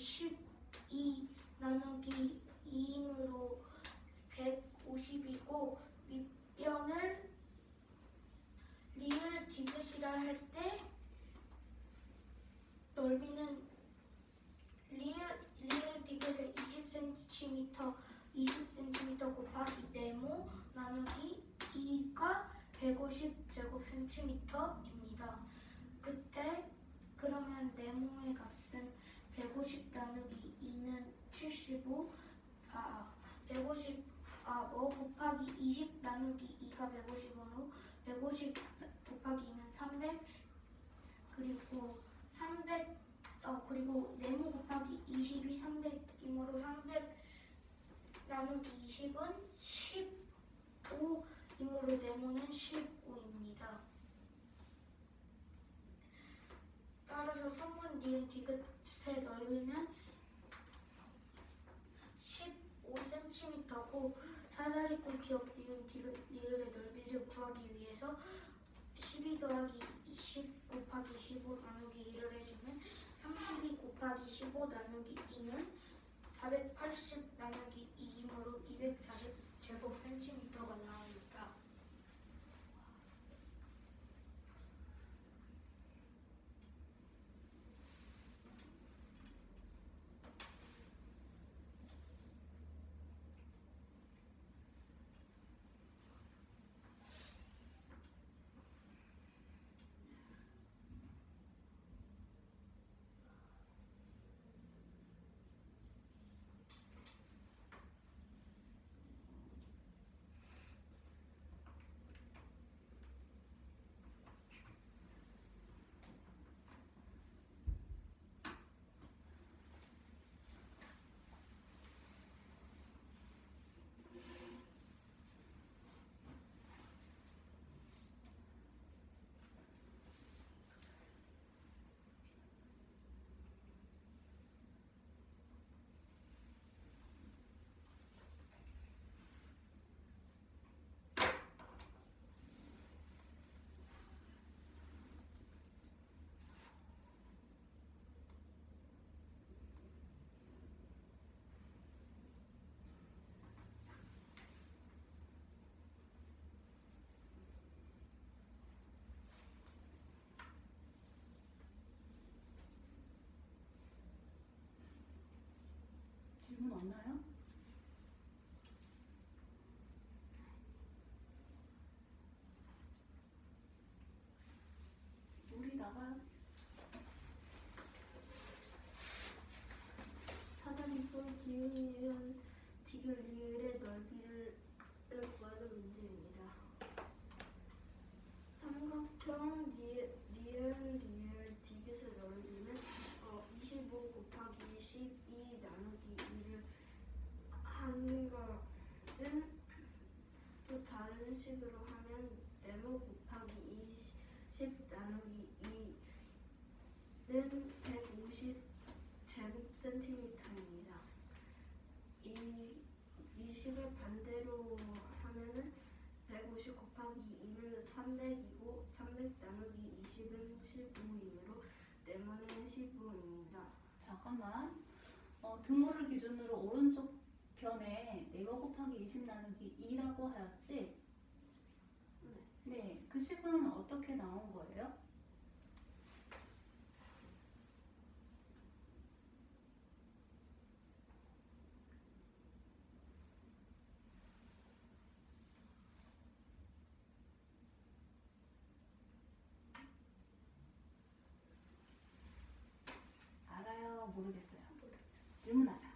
12 나누기 2이므로 150이고 밑변을 리을 디귿이라 할 때 넓이는 리을 디귿을 20cm 곱하기 네모 나누기 2가 150제곱센티미터입니다. 그때 그러면 네모의 값은 150 나누기 2는 75, 5 곱하기 20 나누기 2가 150으로 150 곱하기 2는 300, 그리고 네모 곱하기 20이 300이므로 300 나누기 20은 15이므로 네모는 15입니다. 따라서 선분 니은 디귿의 넓이는 15cm고 사다리꼴 기역 니은 디귿 리을의 넓이를 구하기 위해서 12 더하기 20 곱하기 15 나누기 2를 해주면 32 곱하기 15 나누기 2는 480 나누기 2이므로 240제곱센티미터가 나옵니다. 질문 없나요? 우리 나가요. 사다리꼴 기역 니은 디귿 리을의 넓이를 구하는 문제입니다. 삼각형 리을 디귿의 넓이는 25 곱하기 12 나누기 2를 하는 거는 또 다른 식으로 하면 네모 곱하기 20 나누기 2는 150 제곱센티미터입니다. 이 식을 반대로 하면은 150 곱하기 2는 300이고 300 나누기 20은 15이므로 네모는 15입니다. 잠깐만. 등호를 기준으로 오른쪽 변에 네모 곱하기 20 나누기 2라고 하였지? 네. 그 식은 어떻게 나온 거예요? 알아요? 모르겠어요? 질문하자.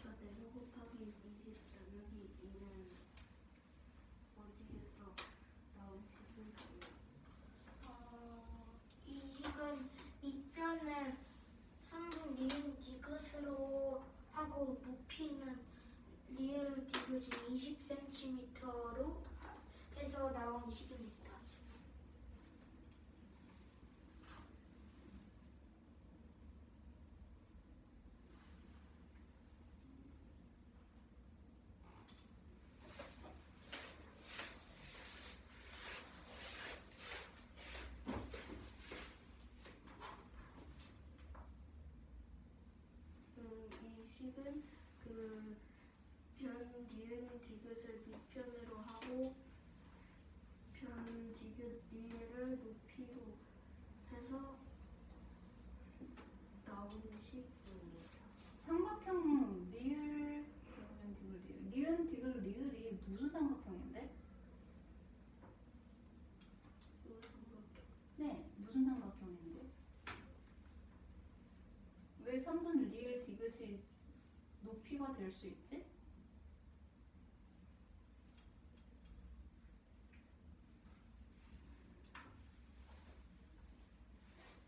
저 네모 곱하기 20 나누기 2는 어디에서 나온 식인가요? 이 식은 밑변을 선분 니은 디귿으로 하고 높이는 리을 디귿이 20cm로 해서 나온 식입니다. 식은 그 변, 니은, 디귿을 밑변으로 하고 변, 디귿, 리을을 높이로 해서 나오는 식입니다. 삼각형 리을, 그러면 디귿 리을. 니은, 디귿, 리을이 무슨 삼각형인데? 이 삼각형. 네, 무슨 삼각형인데? 왜 선분 리을, 디귿이 높이가 될 수 있지?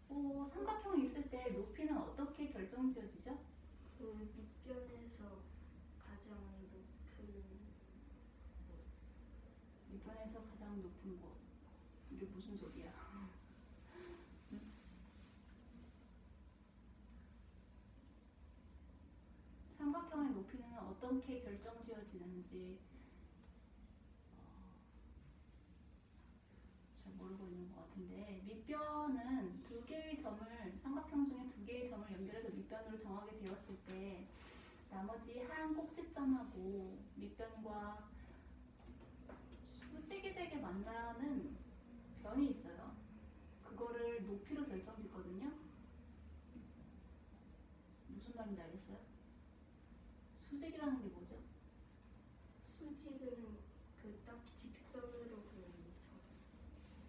삼각형이 있을 때 높이는 어떻게 결정지어지죠? 그 밑변에서 가장 높은 밑변에서 가장 높은 곳. 이게 무슨 소리야? 삼각형의 높이는 어떻게 결정지어지는지 잘 모르고 있는 것 같은데, 밑변은 두 개의 점을, 삼각형 중에 두 개의 점을 연결해서 밑변으로 정하게 되었을 때 나머지 하얀 꼭지점하고 밑변과 수직이 되게 만나는 변이 있어요. 그거를 높이로 결정짓거든요. 무슨 말인지 알겠어요? 수직이라는 게 뭐죠? 수직은 그 딱 직선으로 그는 선.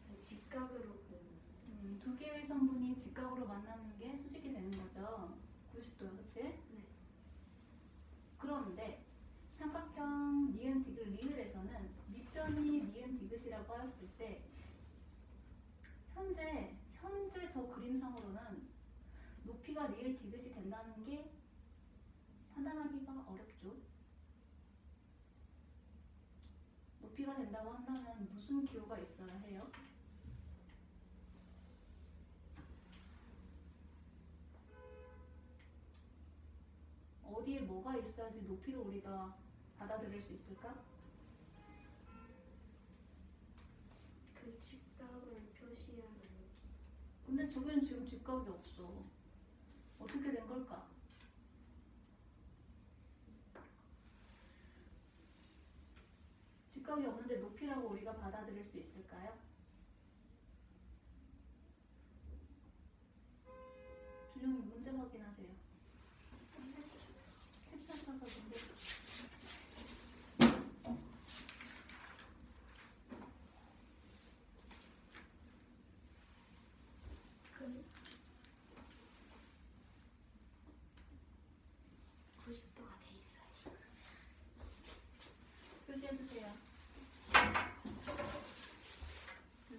아니, 직각으로 그는 두 개의 선분이 직각으로 만나는 게 수직이 되는 거죠. 90도요, 그치? 네. 그런데 삼각형 니은, 디귿, 리을에서는 밑변이 니은, 디귿이라고 하였을 때 현재 저 그림상으로는 높이가 리을, 디귿이 된다는 게 판단하기가 어렵죠. 높이가 된다고 한다면 무슨 기호가 있어야 해요? 어디에 뭐가 있어야지 높이를 우리가 받아들일 수 있을까? 그 직각을 표시하는 근데 저기는 지금 직각이 없어. 어떻게 된 걸까? 직각이 없는데 높이라고 우리가 받아들일 수 있을까요? 준영이 문제 확인하세요. 책 펼쳐서 문제. 그 90도가 돼 있어요. 표시해주세요.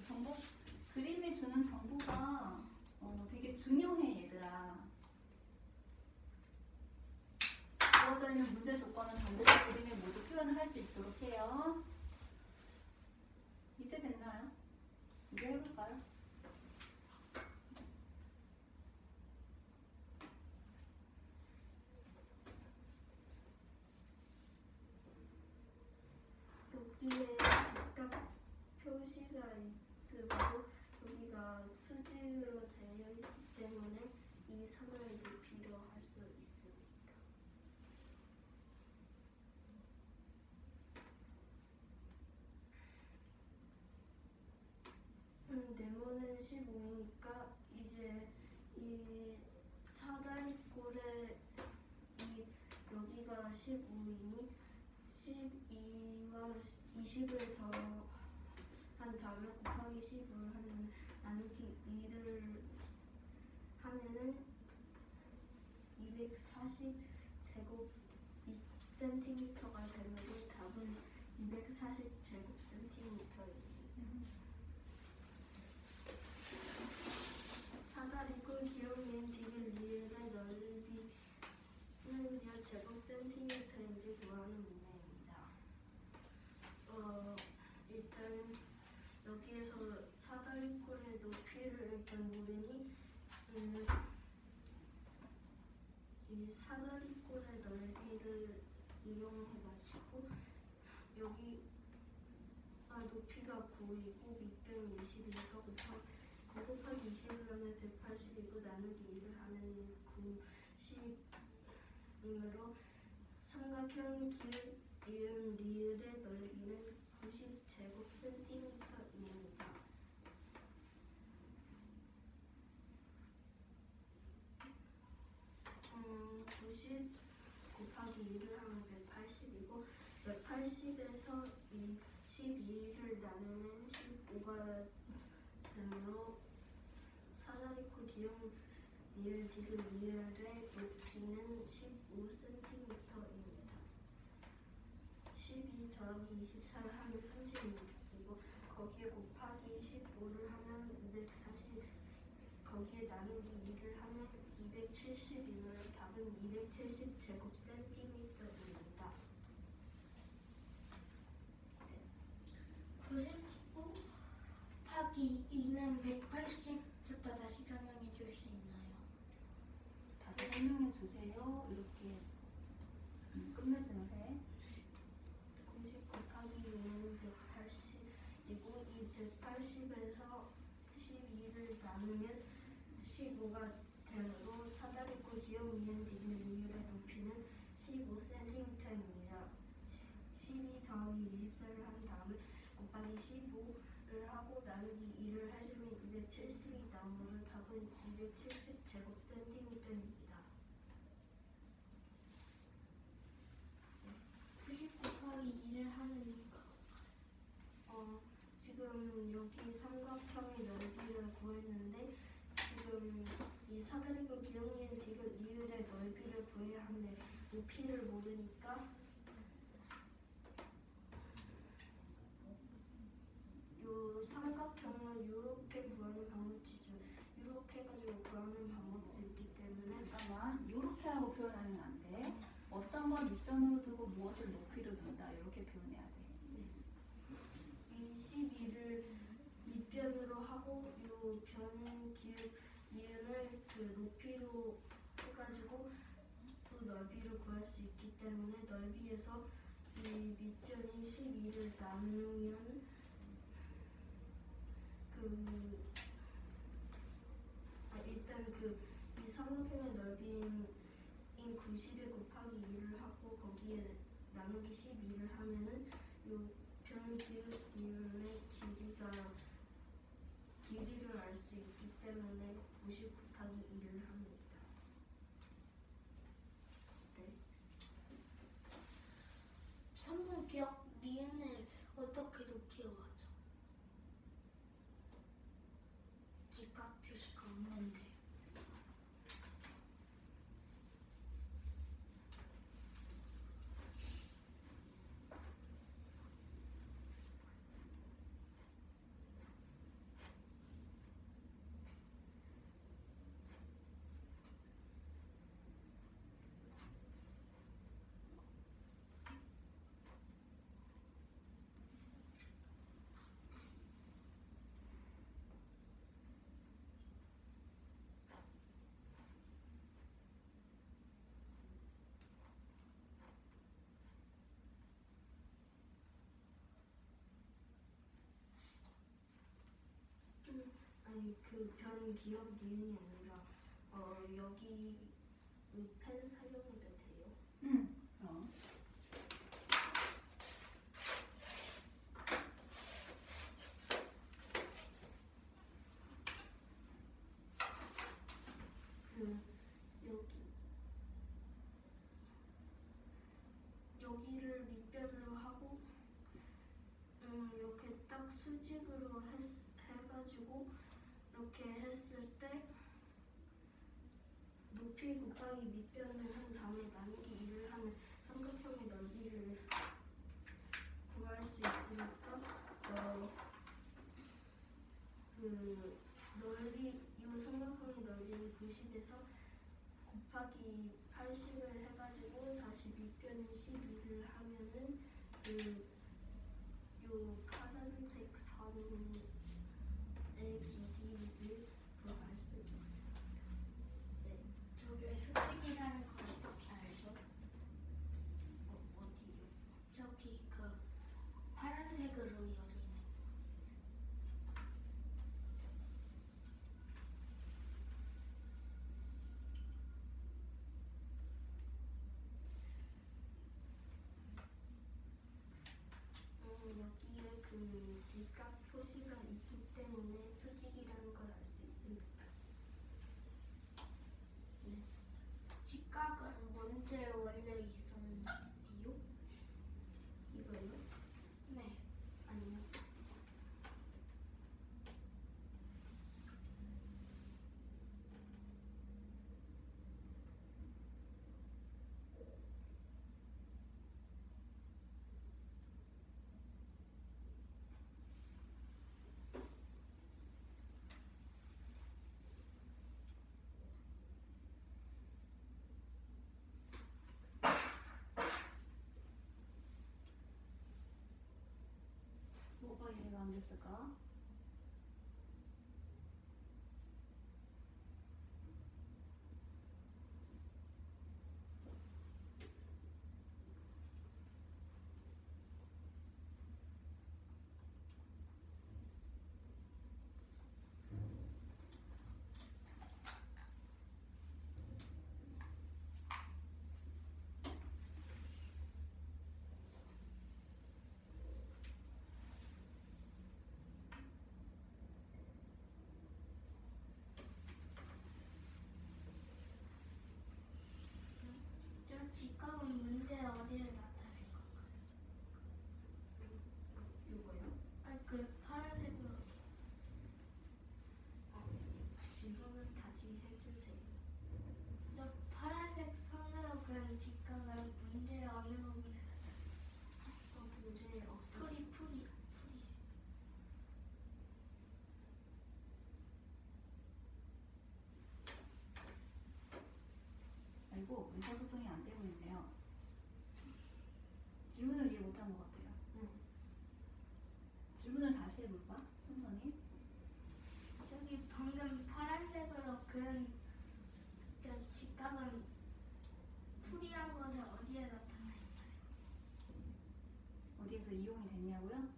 정보, 그림이 주는 정보가 되게 중요해, 얘들아. 주어져 있는 문제 조건은 반드시 그림에 모두 표현을 할 수 있도록 해요. 이제 됐나요? 이제 해볼까요? 여기에 직각 표시가 있으고 여기가 수직으로 되어 있기 때문에 이 선을 높이로 할 수 있습니다. 네모는 15이니까 이제 이 사다리꼴에 여기가 15이니 12와 20을 더한 다음에 곱하기 10을 하면 나누기 2를 하면은 240제곱 cm가 되는데 답은 240제곱 cm입니다. 사다리꼴 기울기인 디귿 리을의 넓이는 몇 제곱 센티미터인지 구하는 문제입니다. 일단 여기에서 사다리꼴의 높이를 일단 모르니 이 사다리꼴의 넓이를 이용해가지고 여기 높이가 9이고 밑변이 20이니까 9 곱하기 20을 하면 180이고 나누기 2를 하면 90을 이므로 삼각형 기울 이음 리을의 넓이는 90제곱센티미터입니다. 90 곱하기 2를 하면 180이고 180에서 12를 나누면 15가 되므로 사다리꼴 기역 리을 디귿 리을의 높이는 15cm입니다. 12 더하기 24를 하면 36이고 거기에 곱하기 15를 하면 240, 거기에 나누기 2를 하면 270이므로 답은 270제곱센티미터입니다. 99 곱하기 2는 180부터 다시 설명해 줄 수 있나요? 다시 설명해 주세요. 이렇게 끝맺음을 해. 90 곱하기 2는 180이고 이 180에서 12를 나누면 15가 되므로 사다리꼴 기역 니은 디귿 리을의 높이는 15cm입니다. 12 더하기 24를 한 다음에 곱하기 15를 하고 나누기 2를 해주면 270이 나오므로 답은 270제곱센티미터입니다. 90 곱하기 2를 하느니까 지금 여기 삼각형의 넓이를 구했는데 지금 이 사다리꼴 기역 니은 디귿 리을의 넓이를 구해야 하는데 높이를 모르니까 요 삼각형은 이렇게 구하는 방법이죠. 이렇게 해가지고 구하는 방법도 있기 때문에 잠깐만. 이렇게 하고 표현하면 안 돼. 어떤 걸 밑변으로 두고 무엇을 높이로 둔다. 이렇게 표현해야 돼. 이 12를 밑변으로 하고 요 변 기역 니은을 그 높이로 해가지고 또 넓이를 구할 수 있기 때문에 넓이에서 이 밑변이 12를 나누면 일단 이 삼각형의 넓이인 90에 곱하기 2를 하고 거기에 나누기 12를 하면은 요 변 기역 니은의 길이를 알 수 있기 때문에 90 곱하기 2를 합니다. 네. 삼각형 니은을 어떻게 높이로 하죠? 직각 표시가 없는데. 아니 그 변 기역 니은이 아니라 여기 이 펜 사용해도 돼요? 그럼. 여기를 밑변으로 하고 이렇게 딱 수직으로 해가지고 이렇게 했을 때 높이 곱하기 밑변을 한 다음에 나누기 2를 하면 삼각형의 넓이를 구할 수 있으니까 이 삼각형의 넓이는 90에서 곱하기 80을 해가지고 다시 밑변인 12를 하면은 요 파란색 선의 길이를 구할 수 있습니다. 네. 저게 수직이라는 걸 어떻게 알죠? 어디요? 저기 그 파란색으로 이어져 있는 여기에 그 직각 표시가 있기 때문에 수직이라는 걸 알 수 있습니다. 네. 직각은 문제에 원래 있었나요? 이거요? 네. 아니요. 뭐가 이해가 안 됐을까? 저 직각은 문제에 어디를 나타낼 건가요? 이거요? 아니 그 파란색으로 질문을 다시 해주세요. 저 파란색 선으로 그은 직각은 문제의 어느 부분에 문제 없어요. 풀이 아이고, 의사소통이 안 되고 있네요. 질문을 이해 못한 것 같아요. 네. 질문을 다시 해볼까? 천천히. 저기 방금 파란색으로 그은 저 직각은 풀이한 것에 어디에 나타나 있나요? 어디에서 이용이 됐냐고요?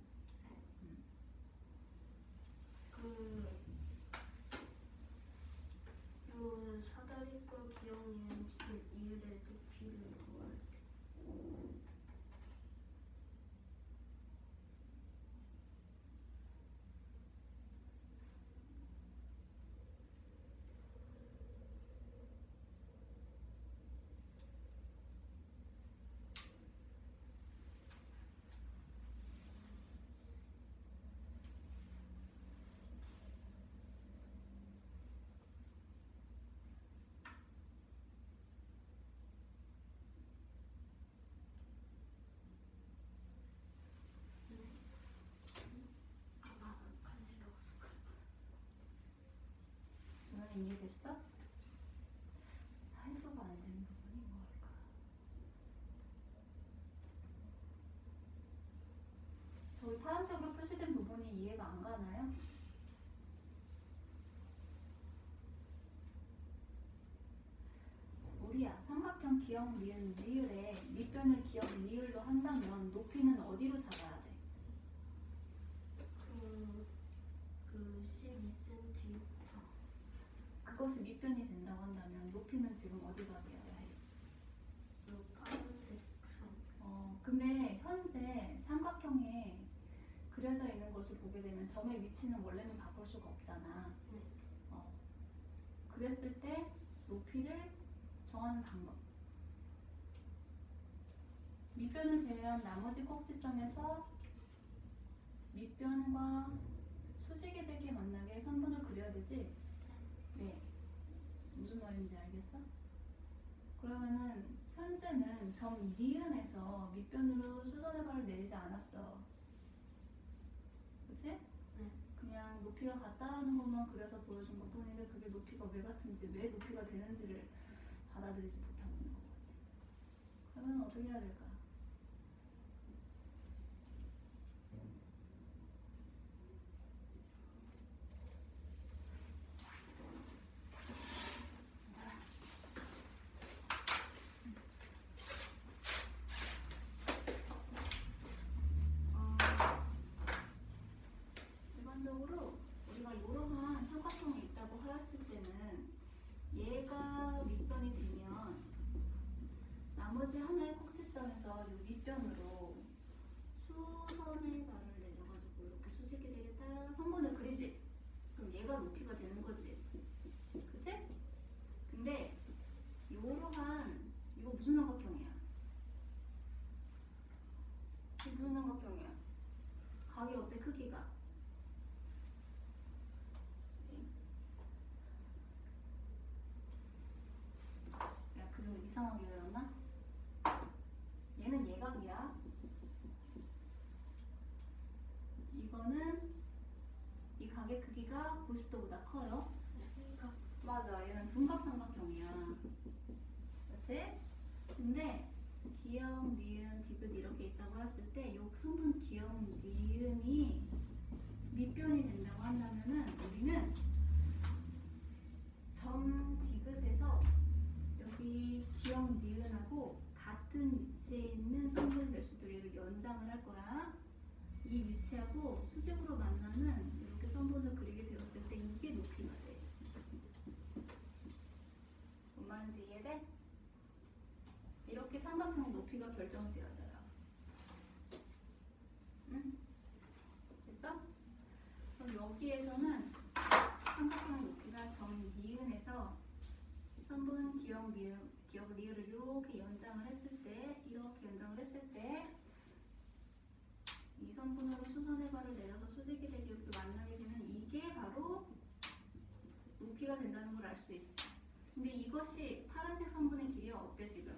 요 사다리꼴 기형의 이율의 높이를 구할 때. 조현이 이해됐어? 해소가 안 되는 부분이 뭘까? 저기 파란색으로 표시된 부분이 이해가 안 가나요? 우리야, 삼각형 기억 니은 리을에 밑변을 기억 리을로 한다면 높이는 어디로 잡아야 돼? 그 12cm부터. 그것이 밑변이 된다고 한다면 높이는 지금 어디가 되어야 해? 그 파란색 선. 근데 현재 삼각형에 그려져 있는 것을 보게 되면 점의 위치는 원래는 바꿀 수가 없잖아. 네. 그랬을 때 높이를 정하는 방법. 밑변을 제외한 나머지 꼭지점에서 밑변과 수직이 되게 만나게 선분을 그려야 되지? 네. 무슨 말인지 알겠어? 그러면은 현재는 점 니은에서 밑변으로 수선의 발을 내리지 않았어. 그치? 네. 그냥 높이가 같다라는 것만 그려서 보여준 것 뿐인데 그게 높이가 왜 같은지, 왜 높이가 되는지를 받아들이지 못하고 있는 거거든요. 그러면 어떻게 해야 될까? 일반적으로 우리가 이러한 삼각형이 있다고 하였을 때는 얘가 밑변이 되면 나머지 하나의 꼭지점에서 이 밑변으로 수선의 이상하게 그렸나? 얘는 예각이야. 이거는 이 각의 크기가 90도보다 커요. 그러니까 맞아, 얘는 둔각삼각형이야. 그렇지? 근데 기역, 니은, 디귿 이렇게 있다고 했을 때 욕순분 기역, 니은이 밑변이 된다고 한다면은 우리는 점 디귿에서 여기 기역, 니은하고 같은 위치에 있는 성분이 될 수도 얘를 연장을 할 거야. 이 위치하고 수직으로 만나는 이렇게 선분을 그리게 되었을 때 이게 높이가 돼. 뭔 말인지 이해돼? 이렇게 삼각형의 높이가 결정지어져요. 응? 됐죠? 그럼 여기에서는 삼각형의 높이가 점 니은에서 선분 기역, 미음, 기역, 리을을 이렇게 연장을 했을 때, 이 선분으로 수선의 발을 내려서 수직이 되게 이렇게 만나게 되면 이게 바로 높이가 된다는 걸 알 수 있어. 근데 이것이 파란색 선분의 길이와 어때 지금?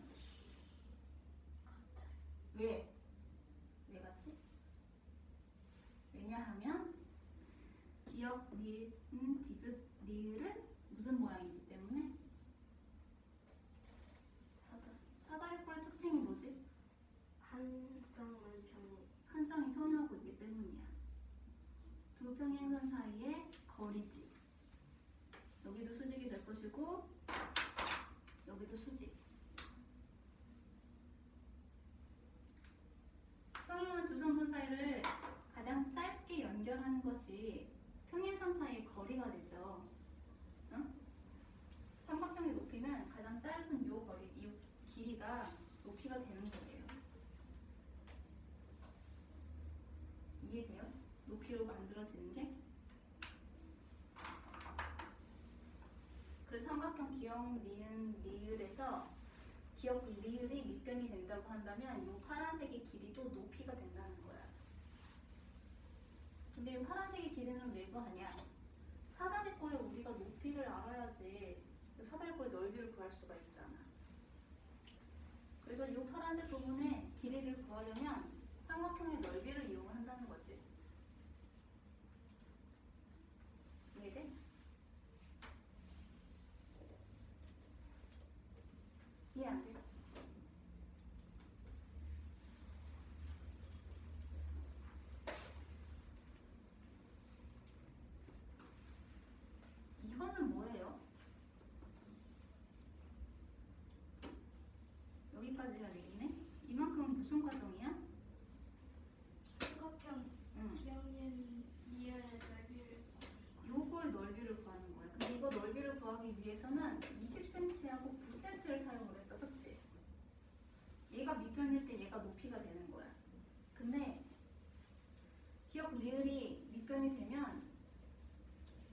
왜? 왜 같지? 왜냐하면 기역, 니은, 디귿, 리을은 무슨 모양이기 때문에? 사다리꼴의 특징이 뭐지? 한 쌍이 평행하고 있기 때문이야. 두 평행선 사이의 거리지. 여기도 수직이 될 것이고 여기도 수직. 평행한 두 선분 사이를 가장 짧게 연결하는 것이 평행선 사이의 거리가 되죠. 응? 삼각형의 높이는 가장 짧은 요 거리, 이 길이가 높이가 되는 거예요. 이해돼요? 높이로 만들어지는 게? 그래서 삼각형 기역, 니은, 리을에서 기역, 리을이 밑변이 된다고 한다면 이 파란색의 길이도 높이가 된다는 거야. 근데 이 파란색의 길이는 왜 구하냐? 사다리꼴에 우리가 높이를 알아야지 이 사다리꼴의 넓이를 구할 수가 있잖아. 그래서 이 파란색 부분의 길이를 구하려면 삼각형의 넓이를 이용을 한다는 거지. 이해돼? 이해 안 돼? 이거는 뭐예요? 여기까지가 되겠네? 이만큼은 무슨 과정이야? 삼각형 응. 기억니은 니은의 넓이를 요거의 넓이를 구하는 거야. 근데 이거 넓이를 구하기 위해서는 20cm하고 9cm를 사용을 했어. 그치? 얘가 밑변일 때 얘가 높이가 되는 거야. 근데 기역 리을이 밑변이 되면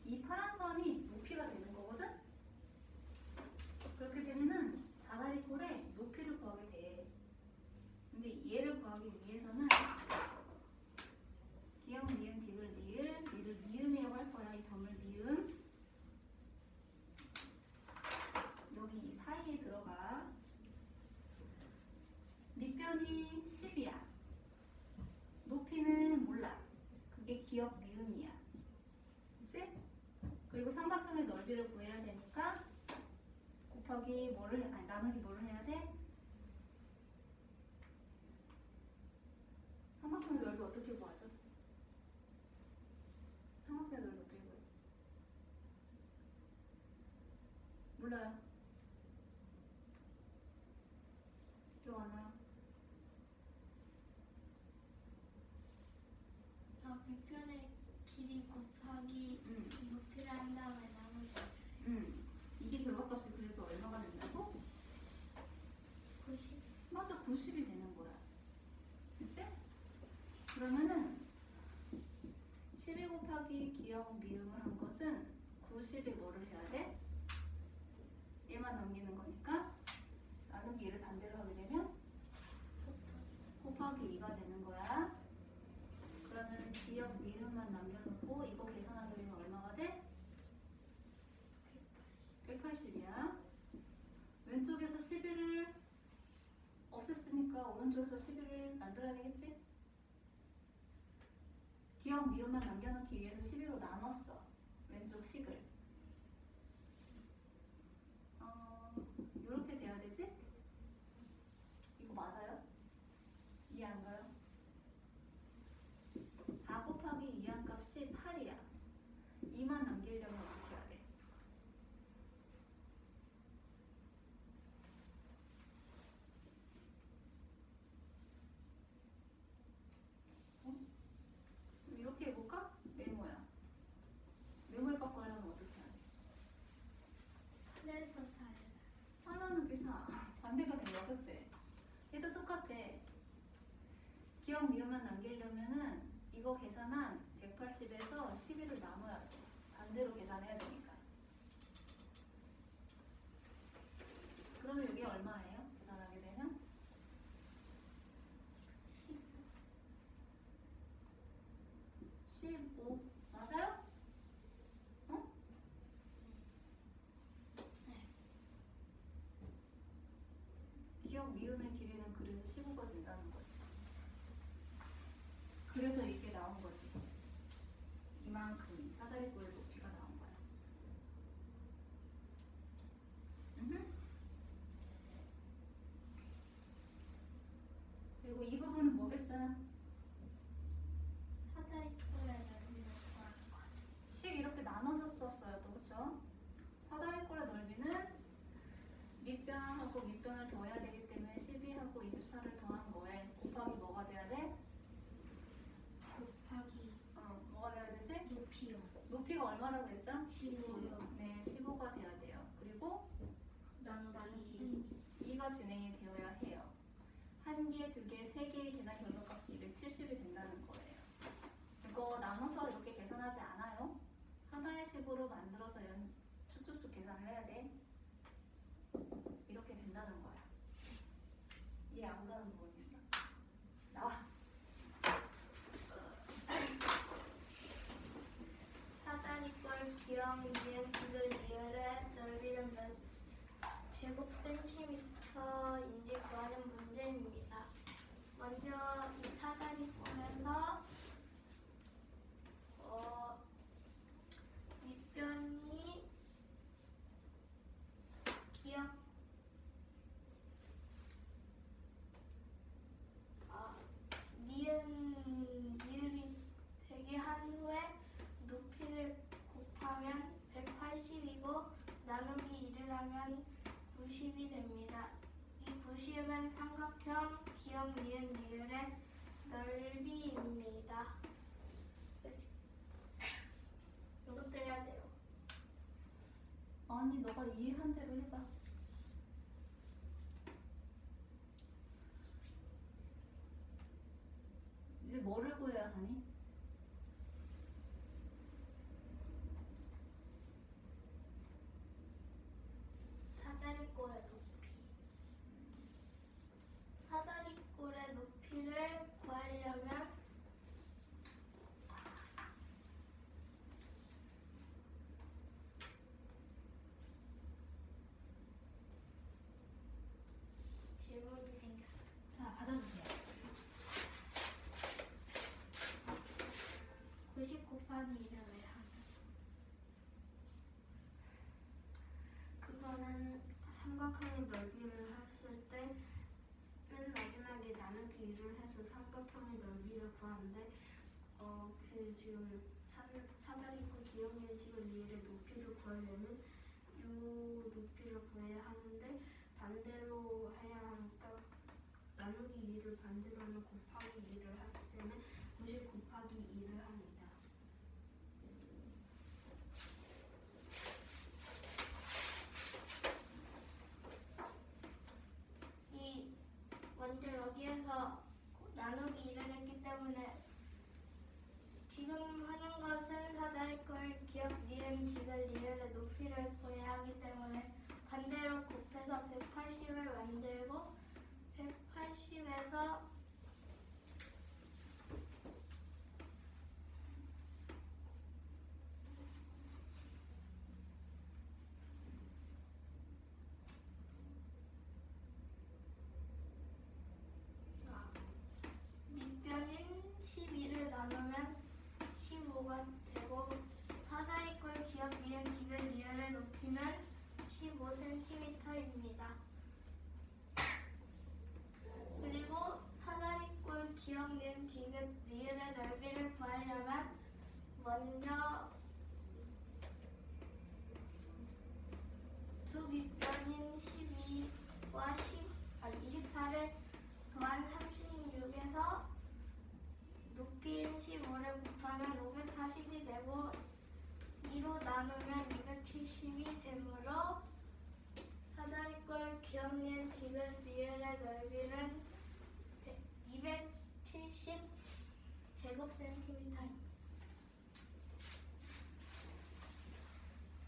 이 파란 선이 높이가 되는 거거든? 그렇게 되면은 사다리꼴의 높이를 구하게 돼. 근데 얘를 구하기 위해서는 기역, 니은, 디귿, 리을, 리를 미음이라고 할 거야. 이 점을 미음. 여기 이 사이에 들어가. 밑변이 10이야. 높이는 몰라. 그게 기역, 미음이야. 그치? 그리고 삼각형의 넓이를 구해야 되니까 곱하기 뭐를 해? 아니 나누기 뭐를 해야 돼? 삼각형의 넓이 어떻게 구하죠? 삼각형의 넓이 어떻게 구해요? 몰라요. 기억 안 나요? 밑변의 길이 곱하기 높이를 한 다음에 나누기 이게 결과값이 그래서 얼마가 된다고? 90. 맞아, 90이 되는 거야. 그치? 그러면은 12 곱하기 기역 미음을 한 것은 90에 뭐를 해야 돼? 얘만 남기는 거니까 나누기 얘를 반대로 하게 되면 곱하기 2가 되는 거야. 그러면 기역 미음만 남겨놓고 이거 계산하게 되면 얼마가 돼? 180이야. 왼쪽에서 11을 했으니까 오른쪽에서 12를 만들어야 되겠지? 기억 미음만 남겨놓기 위해서 12로 나눴어. 왼쪽 식을. 이렇게 돼야 되지? 이거 맞아요? 이해 안 가요? 4 곱하기 2한 값이 8이야. 2만 남기려면 어떻게 해야 돼? 이렇게 해볼까? 메모야. 메모에 깎고 하려면 어떻게 해야 돼? 그래서 살. 4라는 게 4. 반대가 돼요. 그치? 얘도 똑같아. 기억 미음만 남기려면은 이거 계산한 180에서 12를 나눠야 돼. 반대로 계산해야 되니까. 그러면 이게 얼마예요? 계산하게 되면? 15. 맞아요? 어? 네. 기억 미음의 길이는 그래서 15가 된다는 거지. 그래서 이게 나온 거지. 이만큼 사다리꼴의 높이가 나온 거야. 그리고 이 부분은 뭐겠어요? 사다리꼴의 넓이를 구하는 거. 식 이렇게 나눠서 썼어요. 또 그쵸? 사다리꼴의 넓이는 밑변하고 밑변을 더해야 되기 때문에 12하고 24를 더한 거에 곱하기 뭐가 돼야 돼? 곱하기 뭐가 돼야 되지? 높이요. 높이가 얼마라고 했죠? 15요. 네, 15가 돼야 돼요. 그리고 나누기 2가 진행이 되어야 해요. 한 개, 두 개, 세 개의 계산 결과값이 270이 된다는 거예요. 이거 나눠서 이렇게 계산하지 않아요. 하나의 식으로 만들어서 쭉쭉쭉 계산을 해야 돼. 이렇게 된다는 거야. 이해 안 가는 부분 있어? 나와. 사다리꼴 기억 니은 디귿 리을의 넓이는 몇 제곱 센티미터인지 구하는 문제입니다. 먼저 이 사다리꼴에서 밑변이 기억 니은이 되게 한 후에 높이를 곱하면 180이고 나누기 2를 하면 90이 됩니다. 이 90은 삼각형 기억 니은 리을의 넓이입니다. 이것도 해야 돼요. 아니, 너가 이해한 대로 해봐. 이제 뭐를 구해야 하니? 사다리꼴의 높이. 사다리꼴의 높이를 구하려면 질문이 생겼어요. 자, 받아주세요. 90 곱하기 2를 왜 하냐? 그거는 삼각형의 넓이를 했을 때 맨 마지막에 나누기 2를 해서 삼각형의 넓이를 구하는데 그 지금 사다리꼴 기억 니은 디귿 리을의 높이를 구하려면 이 높이를 구해야 하는데 반대로 해야 하니까 나누기 2를 반대로 하면 곱하기 2를 하기 때문에 90 곱하기 2를 합니다. 먼저 여기에서 나누기 2를 했기 때문에 지금 하는 것은 사다리꼴 기억 니은 디귿 리을의 높이를 구해야 하기 때문에 반대로 곱해서 180을 만들고 180에서 먼저 두 밑변인 12와 24를 더한 36에서 높이인 15를 곱하면 540이 되고 2로 나누면 270이 되므로 사다리꼴 기억 니은 디귿 리을의 넓이는 270 제곱센티미터입니다.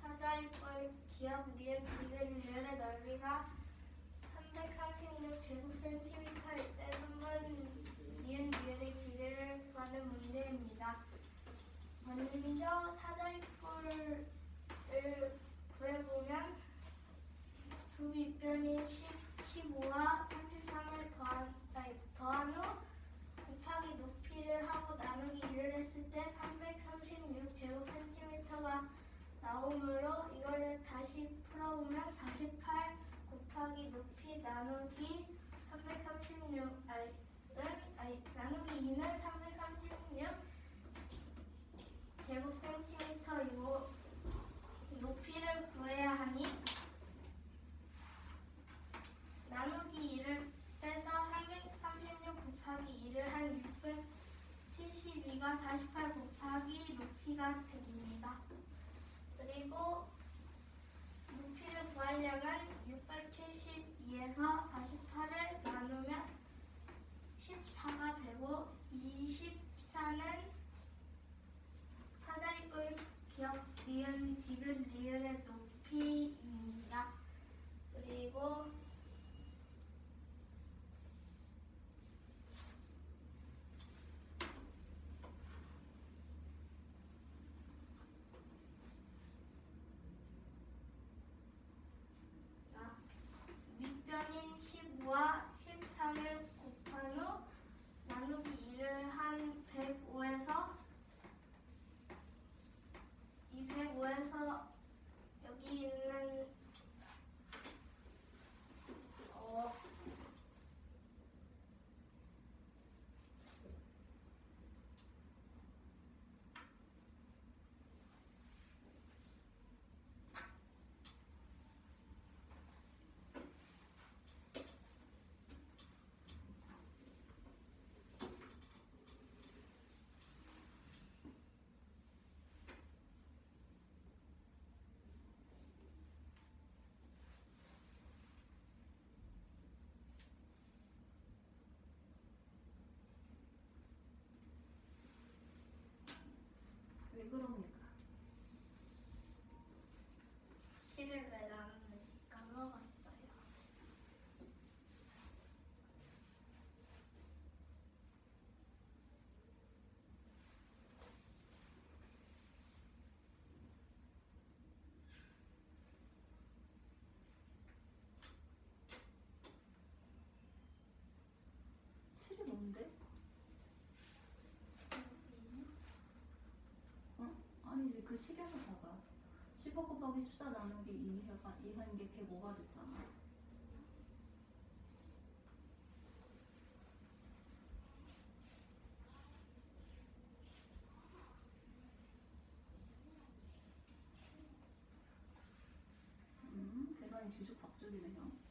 사다리꼴 기억 니은 디귿 리을의 넓이가 336 제곱센티미터일 때 3번 니은 리을의 길이를 구하는 문제입니다. 먼저 사다리꼴을 구해보면 두 밑변인 15와 33을 더한 후 곱하기 높이를 하고 나누기 2를 했을 때 336 제곱센티미터가 나오므로 이거를 다시 풀어보면 48 곱하기 높이 나누기 336 나누기 2는 336 제곱센티미터이고 높이를 구해야 하니 나누기 2를 빼서 336 곱하기 2를 한 672가 48 곱하기 높이가 됩니다. 그리고 높이를 구하려면 672에서 48을 나누면 14가 되고 24는 사다리꼴 기억 니은 디귿 리을의 높이입니다. 그리고 밑변인 15와 13을 곱한 후 나누기 2를 한 105에서 이 105에서 여기 있는 왜 그럽니까? 실을 왜 나누는지 까먹었어요. 실이 뭔데? 아니지, 그 식에서 봐봐. 15 곱하기 14 나누기 2 한 게 105가 됐잖아. 계산이 뒤죽박죽이네요.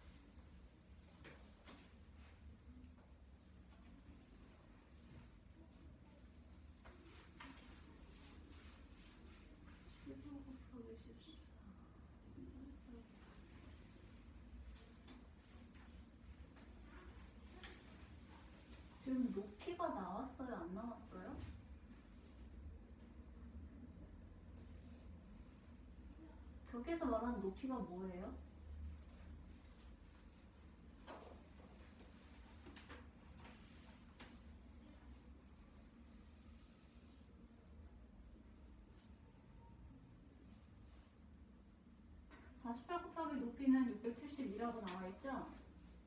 지금 높이가 나왔어요? 안 나왔어요? 저기에서 말하는 높이가 뭐예요? (48) 곱하기 높이는 672라고 나와있죠?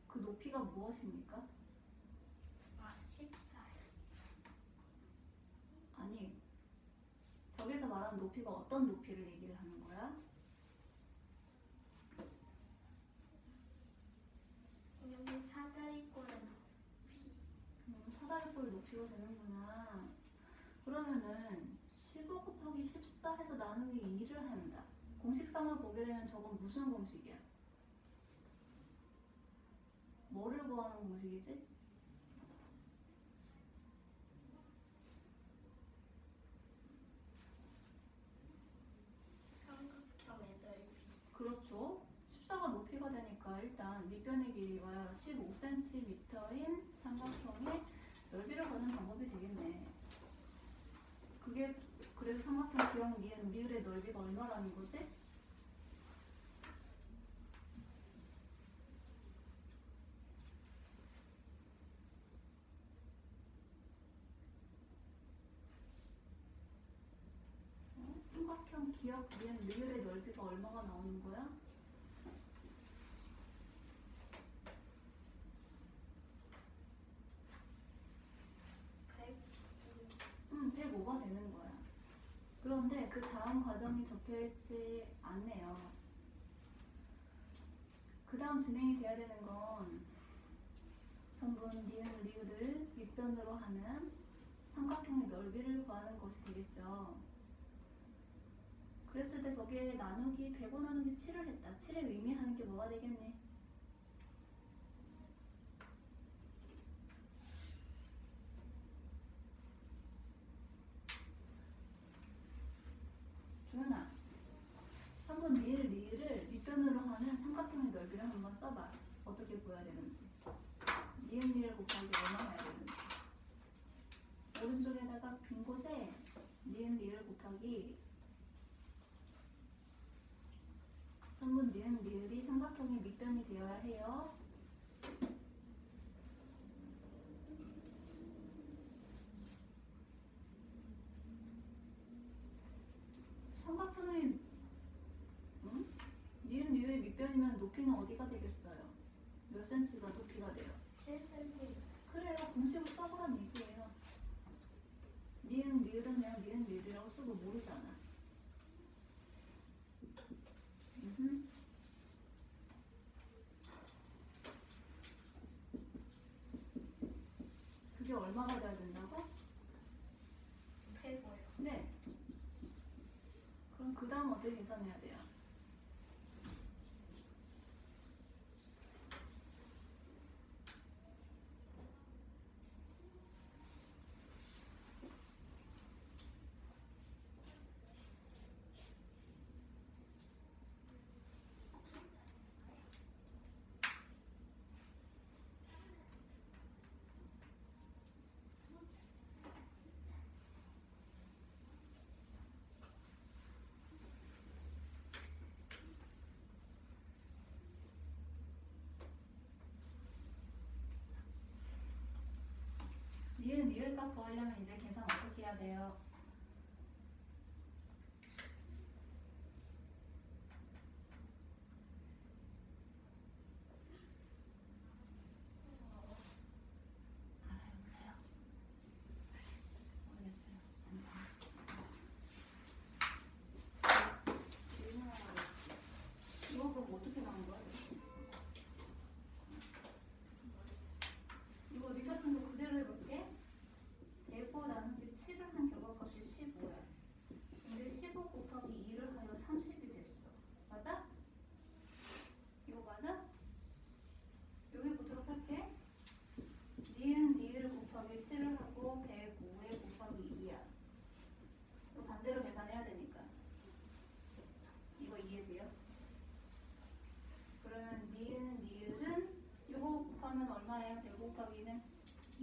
그 높이가 무엇입니까? 14요. 아니, 저기서 말하는 높이가 어떤 높이를 얘기를 하는 거야? 여기 사다리꼴의 높이. 사다리꼴 높이가 되는구나. 그러면은 15 곱하기 곱하기 14 해서 나누기 2를 한다. 공식상을 보게 되면 저건 무슨 공식이야? 뭐를 구하는 공식이지? 삼각형의 넓이. 그렇죠. 14가 높이가 되니까 일단 밑변의 길이가 15cm인 삼각형의 넓이를 구하는 방법이 되겠네. 그게 그래서 삼각형 기억 니은 리을의 넓이가 얼마라는 거지? 삼각형 기억 니은 리을의 넓이가 얼마가 나오는 거야? 105가 되는 거야. 그런데 그 다음 과정이 적혀있지 않네요. 그 다음 진행이 돼야 되는 건 성분 니은 리을을 밑변으로 하는 삼각형의 넓이를 구하는 것이 되겠죠. 그랬을 때 저게 나누기 105 나누기 7을 했다. 7의 의미하는 게 뭐가 되겠니? 조연아, 한번 니을 리을을 밑변으로 하는 삼각형의 넓이를 한번 써봐. 어떻게 구해야 되는지. 니은 리을 곱하기 얼마나 해야 되는지. 오른쪽에다가 빈 곳에 니은 리을 곱하기 3분 니은 리을이 삼각형의 밑변이 되어야 해요. 삼각형의 니은 리을의 밑변이면 높이는 어디가 되겠어요? 몇 cm가 높이가 돼요? 7cm. 그래요. 공식을 써보란 얘기예요. 니은 리을은 그냥 니은 리을이라고 쓰고 모르잖아. 그게 얼마가 돼야 된다고? 105요. 네. 그럼 그 다음 어떻게 계산해야 돼요? 니은 리을 값 구하려면 이제 계산 어떻게 해야 돼요? 알아요, 몰라요? 모르겠어요. 질문하라고 했지. 이거 그럼 어떻게 나온 거야? 이거 네가 쓴 거 그대로 해볼게. 105 나누기 7을 한 결과값이 15야. 근데 15 곱하기 2를 하여 30이 됐어. 맞아? 이거 맞아? 여기 보도록 할게. 니은 니을 곱하기 7을 하고 105에 곱하기 2야. 이거 반대로 계산해야 되니까. 이거 이해돼요? 그러면 니은 니을은 이거 곱하면 얼마예요? 105 곱하기는?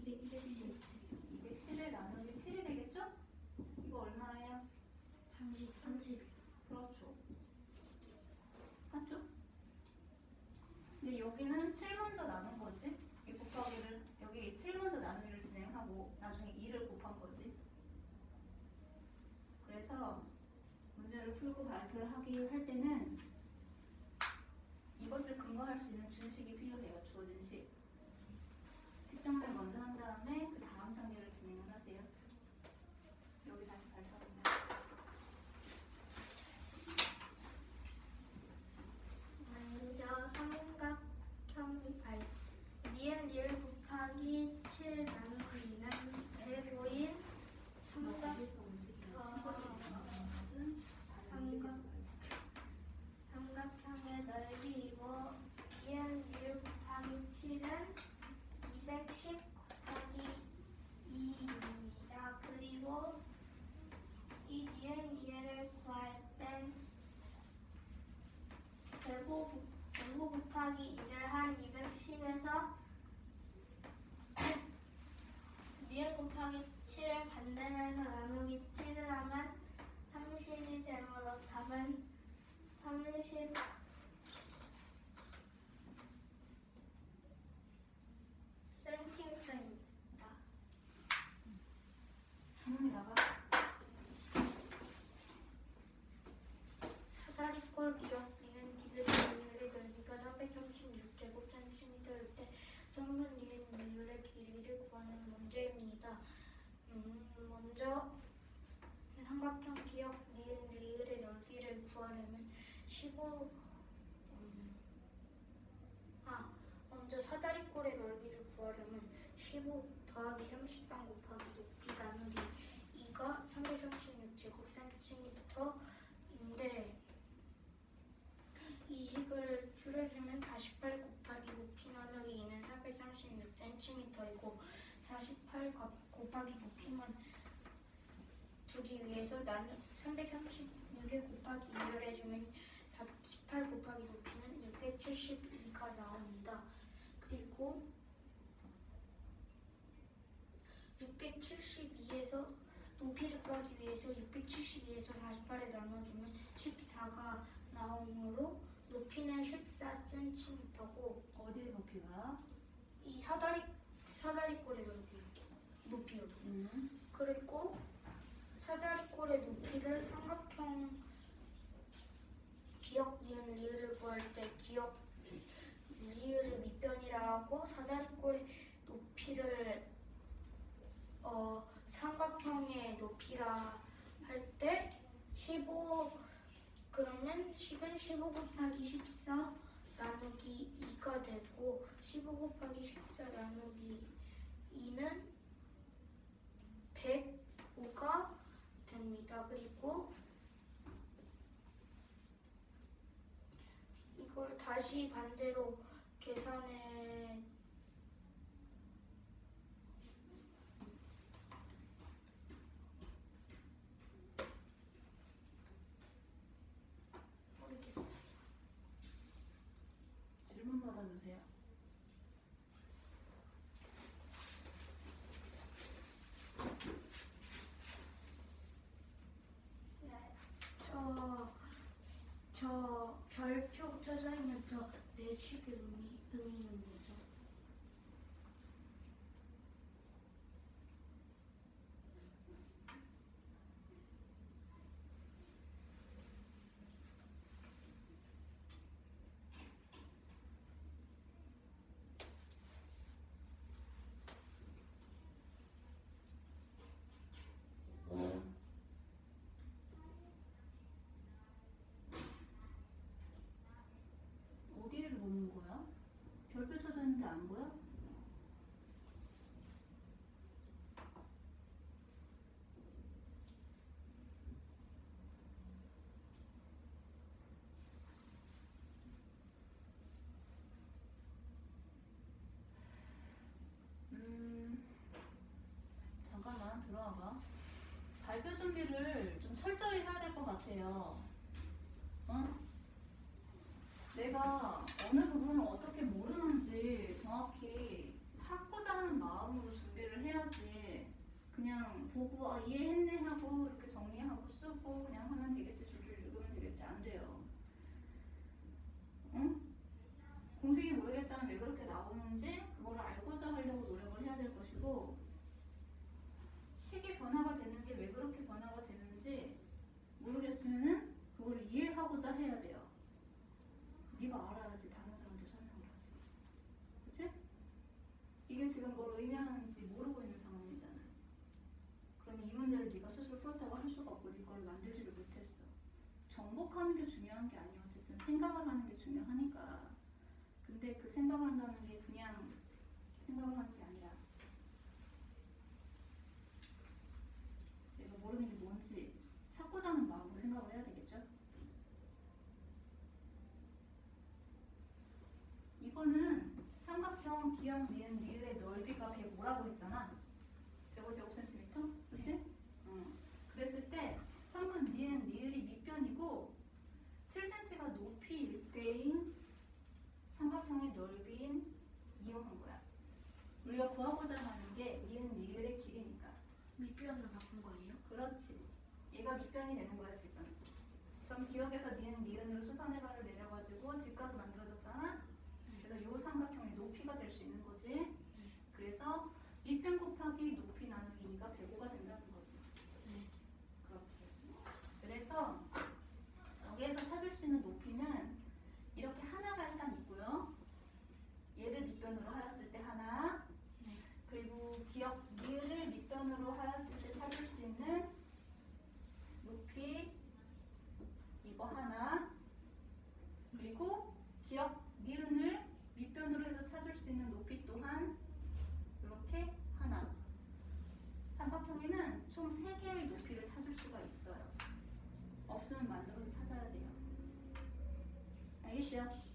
270. 210에 나누기 7이 되겠죠? 이거 얼마예요? 30. 그렇죠. 맞죠? 근데 여기는 7 먼저 나눈 거지. 이 곱하기를 여기 7 먼저 나누기를 진행하고 나중에 2를 곱한 거지. 그래서 문제를 풀고 발표를 할 때는 이것을 근거할 수 있는 준식이 필요해요. 주어진 식. 식정리를 먼저 한 다음에 그 다음 단계를 진행을 하세요. 여기 다시 발표합니다. 먼저 삼각형 니은 리을 곱하기 7 나누기 2는 105인 너 삼각 어디서 움직이는 친구들이 있나? 1은 210 곱하기 2입니다. 그리고 이 니은 구할 땐 제곱 곱하기 2를 한 210에서 니은 곱하기 7을 반대로 해서 나누기 7을 하면 30이 되므로 답은 30 센티미터입니다. 주문이 나가. 사다리꼴 기역 니은 디귿의 넓이가 436제곱센티미터일 때 성분 니은 미을의 길이를 구하는 문제입니다. 먼저 삼각형 기역 니은 리을의 넓이를 구하려면 15 먼저 사다리꼴의 넓이를 구하려면 15 더하기 33 곱하기 높이 나누기 2가 336제곱센티미터인데 이 식을 줄여주면 48 곱하기 높이 나누기 2는 436cm이고 48 곱하기 높이만 두기 위해서 336에 곱하기 2를 해주면 48 곱하기 높이는 672가 나옵니다. 그리고 672에서 높이를 구하기 위해서 672에서 48에 나눠주면 14가 나오므로 높이는 14cm고 어디의 높이가? 이 사다리꼴의 높이요. 그리고 사다리꼴의 높이를 삼각형 기역 니은 리을을 구할 때 기역 리을을 밑변이라 하고 사다리꼴의 높이를 삼각형의 높이라 할 때 15 그러면 식은 15 곱하기 14 나누기 2가 되고 15 곱하기 14 나누기 2는 105가 됩니다. 그리고 이걸 다시 반대로 계산해 모르겠어요. 질문 받아주세요. 네, 저 별표 쳐져 있는 저 내식의 의미는 뭐죠? 어디를 보는 거야? 별표 쳐져 있는데 안 보여? 잠깐만 들어와봐. 발표 준비를 좀 철저히 해야 될 것 같아요. 내가 어느 부분을 어떻게 모르는지 정확히 찾고자 하는 마음으로 준비를 해야지 그냥 보고 이해했네 하고 이렇게 정리하고 쓰고 그냥 하면 되겠지, 줄줄 읽으면 되겠지. 안 돼요. 응? 공식이 모르겠다면 왜 그렇게 나오는지 그거를 알고자 하려고 노력을 해야 될 것이고, 식이 변화가 되는 게 왜 그렇게 변화가 되는지 모르겠으면은 그걸 이해하고자 해야 돼요. 네가 알아야지 다른 사람도 설명을 하지. 그치? 이게 지금 뭘 의미하는지 모르고 있는 상황이잖아. 그럼 이 문제를 네가 스스로 풀었다고 할 수가 없고 네 걸 만들지를 못했어. 정복하는 게 중요한 게 아니야. 어쨌든 생각을 하는 게 중요하니까. 근데 그 생각을 한다는 게 그냥 생각을 하는 게 아니라 내가 모르는 게 뭔지 찾고자 하는 마음으로 생각을 해야 되겠죠? 이거는 삼각형 삼각형 기역 니은 리을의 넓이가 105라고 했잖아. 105제곱센티미터? 그치? 그랬을 때 3번 니은 리을이 밑변이고 7cm가 높이일 때인 삼각형의 넓이인 이용한 거야. 우리가 구하고자 하는 게 니은 리을의 길이니까. 밑변을 바꾼 거예요? 그렇지. 얘가 밑변이 되는 거야 지금. 점 기역에서 니은 리은으로 수선해발을 내려가지고 직각이 만들어졌잖아. 그래서 요 삼각형의 높이가 될 수 있는 거지. 그래서 밑변 곱하기 높이 나누기 2가 105가 된다는 거지. 그렇지. 그래서 여기에서 찾을 수 있는 높이는 이렇게 하나가 일단 있고요. 얘를 밑변으로 하였을 때 하나, 그리고 기역 니은을 밑변으로 하였을 때 찾을 수 있는 높이 이거 하나, 그리고 기역 니은을 밑변으로 해서 찾을 수 있는 높이 또한 이렇게 하나. 삼각형에는 총 3개의 높이를 찾을 수가 있어요. 없으면 만들어서 찾아야 돼요. 알겠죠?